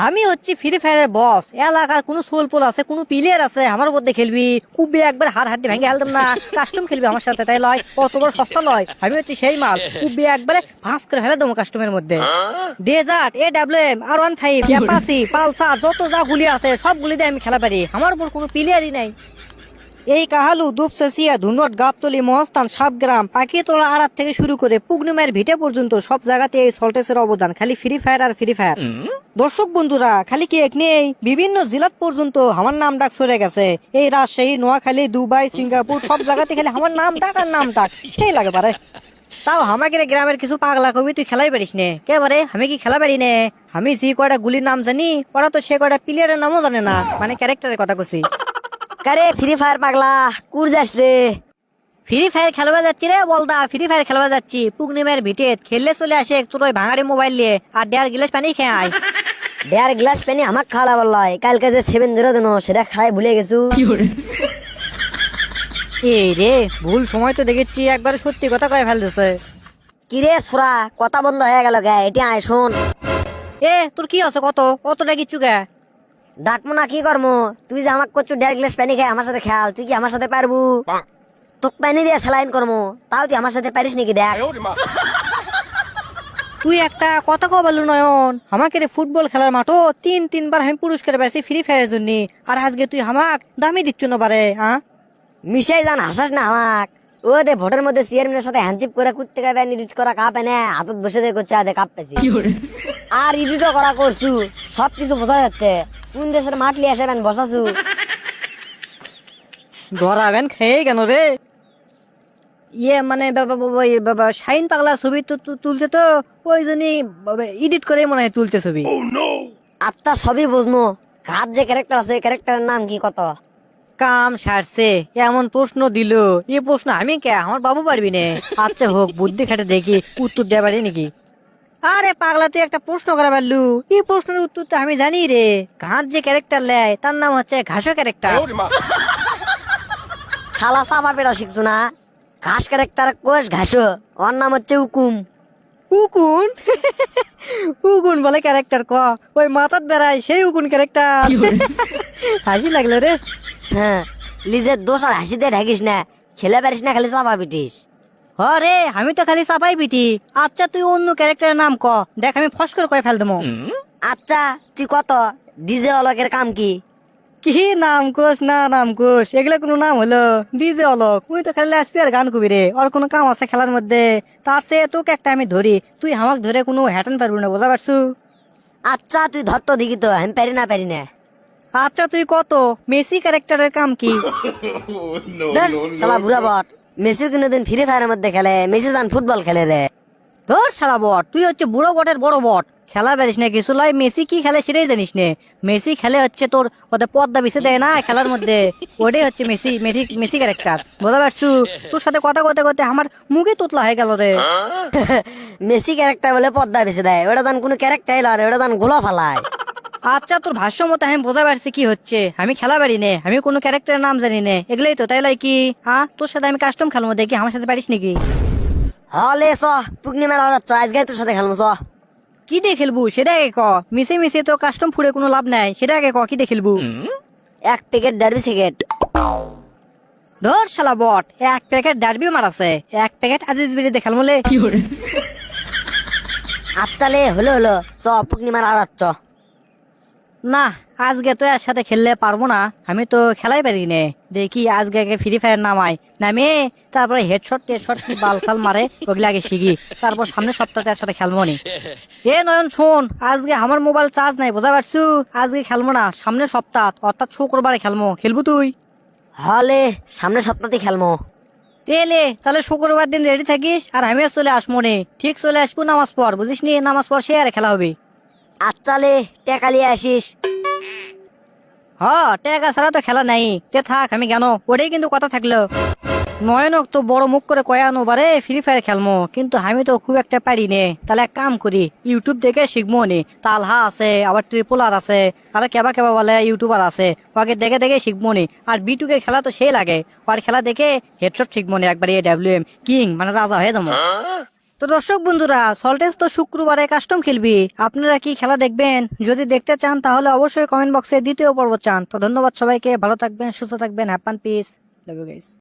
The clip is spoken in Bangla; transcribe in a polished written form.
আমি হচ্ছি ফ্রি ফায়ারের বস। এলাকার কোনো সোলপোল আছে, কোনো প্লেয়ার আছে আমার মধ্যে খেলবি, কুবি একবার হাড় হাড্ডি ভেঙে হেলতাম না। কাস্টম খেলবি আমার সাথে, তাই লয়? কত বড় সস্তা লয়? আমি হচ্ছি সেই মাল, কুবি একবারে ভাঁজ করে ফেলে দেবো কাস্টমের মধ্যে। Dessert, AWM, R15, Apache, Pulsar, যত যা গুলি আছে সব গুলি দিয়ে আমি খেলা পারি। আমার উপর কোনো প্লেয়ারই নাই। এই কাহালু, দুপসেসিয়া, ধুনট, গাবতলি, মহস্তান, সাবগ্রাম, পাখিতলা আড়াত থেকে শুরু করে পুগনুমের ভিটে পর্যন্ত সব জায়গাতে এই সল্টেসের অবদান। খালি ফ্রি ফায়ার আর ফ্রি ফায়ার। দর্শক বন্ধুরা, খালি কি এক নেই, বিভিন্ন জেলাত পর্যন্ত আমার নাম ডাক সরে গেছে। এই রাজশাহী, নোয়াখালী, দুবাই, সিঙ্গাপুর সব জায়গাতে খালি আমার নাম ডাক আর নাম ডাক, সেই লাগে পারে। তাও আমাকে গ্রামের কিছু পাগলা কবি তুই খেলাই পারিস নে কেবারে? আমি কি খেলা পারি নে? আমি যে কয়টা গুলির নাম জানি, ওরা তো সে কয়টা প্লেয়ারের নামও জানে না, মানে ক্যারেক্টারের কথা কছি। কারে ফ্রি ফায়ার পাগলা কুর যাস রে? ফ্রি ফায়ার খেলবা যাচ্ছি রে বলদা, ফ্রি ফায়ার খেলবা যাচ্ছি পুগনিমের ভিটে। খেললে চলে আসে তোর ওই ভাঙাড়ি মোবাইল নিয়ে আর 1.5 গ্লাস পানি খেয়ে আয়। 1.5 গ্লাস পানি আমাক খাওয়া বললাই, কালকে যে 7-0 দিন সেটা খাই ভুলে গেছু। এই রে, ভুল সময় তো দেখেছি, একবার সত্যি কথা কয়ে ফেলতেছে। কিরে সোরা, কথা বন্ধ হয়ে গেল গে? এটি আয় শোন। তোর কি আছে? কতটা কিচ্ছু গে? ডাকমু না কি করমু? তুই যে আমাক করছু 1.5 গ্লাস পানি খাই আমার সাথে খেয়াল, তুই কি আমার সাথে পারবু? তোক পানি দিয়ে স্যালাইন করমু, তাও তুই আমার সাথে পারিস নাকি? দেখ তুই একটা কথা কও বললু নয়ন, আমাকে রে ফুটবল খেলার মাঠও 3-3 বার আমি পুরস্কার পাইছি ফ্রি ফায়ারের জন্য, আর আজকে তুই আমাক দামি দিচ্ছ না পারে? হ্যাঁ, মিশাই জান, হাসাস না আমাক। ও দে ভোটের মধ্যে চেয়ারম্যানের সাথে হ্যান্ডশিপ করে কুত্তে গায়ে এডিট করা কাপ এনে হাতত বসে দিয়ে করছে, আদে কাপ পেছি আর এডিটও করা করছু, সবকিছু বোঝা যাচ্ছে কোন দেশের মাঠ লিয়ে আসেন বসাছু। ধরাবেন খেয়ে কেন রে? মানে বাবা শাইন পাগলা ছবি তো তুলছে, তো ওই জন্যই এডিট করে মনে হয় তুলছে ছবি। আচ্ছা সবই বুঝনো, কার যে ক্যারেক্টার আছে ক্যারেক্টারের নাম কি কত? কাম সারছে, এমন প্রশ্ন দিল, এই প্রশ্ন আমি কে আমার বাবু পারবি না? আচ্ছা হোক, বুদ্ধি খাটে দেখি উত্তর দেওয়া পারি নাকি। আরে পাগলা, তুই একটা প্রশ্ন করা পারলু, এই প্রশ্নের উত্তর তো আমি জানি রে। ঘাস যে ক্যারেক্টার লেয় তার নাম হচ্ছে ঘাসো ক্যারেক্টার। শালা চাপা পেটা শিখছো না? ঘাস ক্যারেক্টার কোষ ঘাসো, ওর নাম হচ্ছে হুকুম। উকুন? উকুন বলে ক্যারেক্টার? ওই মাথার বেড়ায় সেই উকুন ক্যারেক্টার? হাসি লাগলো রে। হ্যাঁ, নিজের দোষ আর হাসিতে ঢাকিস না, খেলে পারিস না খালি চাপা পিটিস। রে, আমি তো খালি চাপাই পিটি। আচ্ছা তুই অন্য ক্যারেক্টারের নাম দেখ, আমি ফস করে কয়ে ফেল দেবো। আচ্ছা তুই কত ডিজে অলকের কাম কি? কি নাম কোস না নাম কোস, এগুলো কোনো নাম হলো? ডিজে অলক তুই তো খালি আসবি আর গান কবি রে, ওর কোনো কাম আছে খেলার মধ্যে? তার সে তোকে একটা আমি ধরি, তুই আমাকে ধরে কোনো হ্যাটান পারবি না, বোঝা পারছু? আচ্ছা তুই ধর তো দেখি তো, আমি পারি না। আচ্ছা তুই কত মেসি ক্যারেক্টারের কাম কি? ধর শালা বুড়া বট, মেসি কোনোদিন ফ্রি ফায়ারের মধ্যে খেলে? মেসি যান ফুটবল খেলে রে। তোর সারা বট, তুই হচ্ছে বুড়ো বটের বড় বট। খেলা পারিস না কিছু লাই, মেসি কি খেলে সেটাই জানিস নে। মেসি খেলে হচ্ছে তোর ওদের পর্দা বিছে দেয় না খেলার মধ্যে, ওটাই হচ্ছে মেসি। মেসি ক্যারেক্টার, বোঝা পারছু? তোর সাথে কথা করতে করতে আমার মুখে তোতলা হয়ে গেল রে। মেসি ক্যারেক্টার বলে পদ্মা বেছে দেয়, ওটা যান কোনো ক্যারেক্টার লয়, ওটা যান গোলা ফালায়। আচ্ছা তোর ভাষ্য মতো আমি বোঝা পারছি কি হচ্ছে। আমি খেলা পারি নে, আমি কোনো ক্যারেক্টারের নাম জানি নে, এগুলোই তো, তাই লাই কি? তোর সাথে আমি কাস্টম খেলবো, দেখি আমার সাথে পারিস নাকি? হলে চ পূর্ণিমার আজকে তোর সাথে খেলবো চ। কি দিয়ে খেলবো সেটা আগে ক। মিশে মিশে তো কাস্টম ফুড়ে কোনো লাভ নাই, সেটা আগে ক, কি দিয়ে খেলবো? 1 প্যাকেট ডার্বি সিগারেট। ধর শালা বট, 1 প্যাকেট ডার্বি মারাছে, 1 প্যাকেট আজিজ বিড়ি দিয়ে খেলমলে। আচ্ছা লে, হলো চ পূর্ণিমার চ। না, আজকে তো এর সাথে খেললে পারবো না, আমি তো খেলাই পারি নে। দেখি আজকে আগে ফ্রি ফায়ার নামে তারপরে হেডশট টেডশট কি বালছাল মারে ওগুলো আগে শিখি, তারপর সামনের সপ্তাহে এর সাথে খেলবো নি। নয়ন শোন, আজকে আমার মোবাইল চার্জ নাই, বোঝা পারছু? আজকে খেলবো না, সামনের সপ্তাহ অর্থাৎ শুক্রবারে খেলবো তুই? হলে সামনের সপ্তাহে খেলবো। তাহলে শুক্রবার দিন রেডি থাকিস, আর আমিও চলে আসবো নে। ঠিক চলে আসবো নামাজ পড়, বুঝিস নি? নামাজ পড় সে আর খেলা হবে। আচ্ছা লে, টাকা লিয়ে আসিস। টাকা ছাড়া তো খেলা নাই, থাক আমি কেন, ওটাই কিন্তু কথা থাকলো। নয়নক তো বড় মুখ করে কয়ানো বারে ফ্রি ফায়ার খেলমো, কিন্তু আমি তো খুব একটা পারি নে। তাহলে এক কাম করি, ইউটিউব দেখে শিখবো নি। তালহা আছে, আবার ট্রিপলার আছে, আর কেবা কেবা বলে ইউটিউবার আছে, ওকে দেখে দেখে শিখবো নি। আর বিটুকের খেলা তো সেই লাগে, ওর খেলা দেখে হেডশট শিখবো নি একবার। AWM কিং মানে রাজা হয়ে যাবো। তো দর্শক বন্ধুরা, সল্টেন্স তো শুক্রবারে কাস্টম খেলবি, আপনারা কি খেলা দেখবেন? যদি দেখতে চান তাহলে অবশ্যই কমেন্ট বক্সে দ্বিতীয় পর্ব চান। তো ধন্যবাদ সবাইকে, ভালো থাকবেন, সুস্থ থাকবেন, happy peace, love you guys.